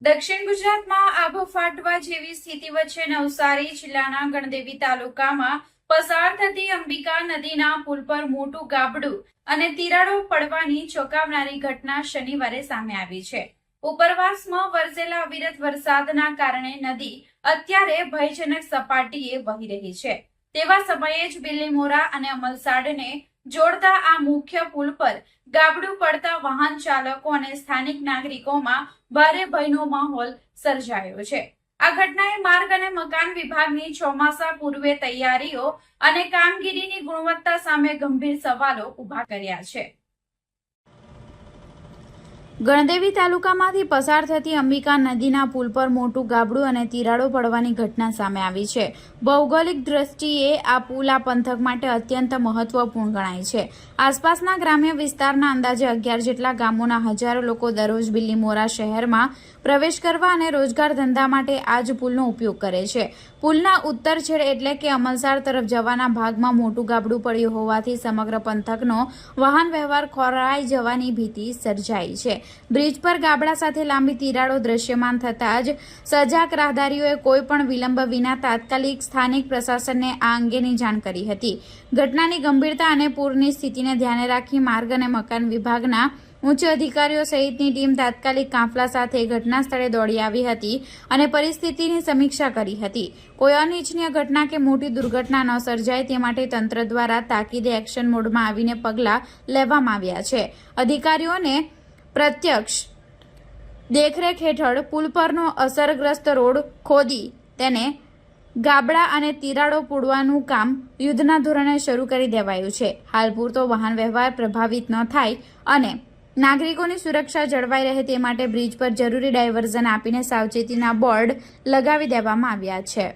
દક્ષિણ ગુજરાતમાં આબુ ફાટવા જેવી સ્થિતિ વચ્ચે નવસારી જિલ્લાના ગણદેવી તાલુકામાં પસાર થતી અંબિકા નદીના પુલ પર મોટું ગાબડું અને તિરાડો પડવાની ચોંકાવનારી ઘટના શનિવારે સામે આવી છે। ઉપરવાસમાં વરસેલા અવિરત વરસાદના કારણે નદી અત્યારે ભયજનક સપાટીએ વહી રહી છે। તેવા સમયે જ બિલીમોરા અને અમલસાડને જોડતા આ મુખ્ય પુલ પર ગાબડું પડતા વાહન ચાલકો અને સ્થાનિક નાગરિકોમાં ભારે ભયનો માહોલ સર્જાયો છે। આ ઘટનાએ માર્ગ અને મકાન વિભાગની ચોમાસા પૂર્વે તૈયારીઓ અને કામગીરીની ગુણવત્તા સામે ગંભીર સવાલો ઉભા કર્યા છે। ગણદેવી તાલુકામાંથી પસાર થતી અંબિકા નદીના પુલ પર મોટું ગાબડું અને તિરાડો પડવાની ઘટના સામે આવી છે। ભૌગોલિક દ્રષ્ટિએ આ પુલ આ પંથક માટે અત્યંત મહત્વપૂર્ણ ગણાય છે। આસપાસના ગ્રામ્ય વિસ્તારના અંદાજે 11 જેટલા ગામોના હજારો લોકો દરરોજ બિલીમોરા શહેરમાં પ્રવેશ કરવા અને રોજગાર ધંધા માટે આ જ પુલનો ઉપયોગ કરે છે। પુલના ઉત્તર છેડે એટલે કે અમલસાડ તરફ જવાના ભાગમાં મોટું ગાબડું પડ્યું હોવાથી સમગ્ર પંથકનો વાહન વ્યવહાર ખોરવાઈ જવાની ભીતિ સર્જાઈ છે। બ્રિજ પર ગાબડા સાથે લાંબી તિરાડો દ્રશ્યમાન થતાં જ સજાગ રાહદારીઓએ કોઈ પણ વિલંબ વિના તાત્કાલિક સ્થાનિક પ્રશાસનને આ અંગેની જાણ કરી હતી। ઘટનાની ગંભીરતા અને પૂરની સ્થિતિને ધ્યાને રાખી માર્ગ અને મકાન વિભાગના ઉચ્ચ અધિકારીઓ સહિતની ટીમ તાત્કાલિક કાફલા સાથે ઘટના સ્થળે દોડી આવી હતી અને પરિસ્થિતિની સમીક્ષા કરી હતી। કોઈ અનિચ્છનીય ઘટના કે મોટી દુર્ઘટના ન સર્જાય તે માટે તંત્ર દ્વારા તાકીદે એક્શન મોડમાં આવીને પગલાં લેવામાં આવ્યા છે। અધિકારીઓને પ્રત્યક્ષ દેખરેખ હેઠળ પુલ પરનો અસરગ્રસ્ત રોડ ખોદી તેને ગાબડા અને તિરાડો પૂરવાનું કામ યુદ્ધના ધોરણે શરૂ કરી દેવાયું છે। હાલ પૂરતો વાહન વ્યવહાર પ્રભાવિત ન થાય અને નાગરિકોની સુરક્ષા જળવાઈ રહે તે માટે બ્રિજ પર જરૂરી ડાયવર્ઝન આપીને સાવચેતીના બોર્ડ લગાવી દેવામાં આવ્યા છે।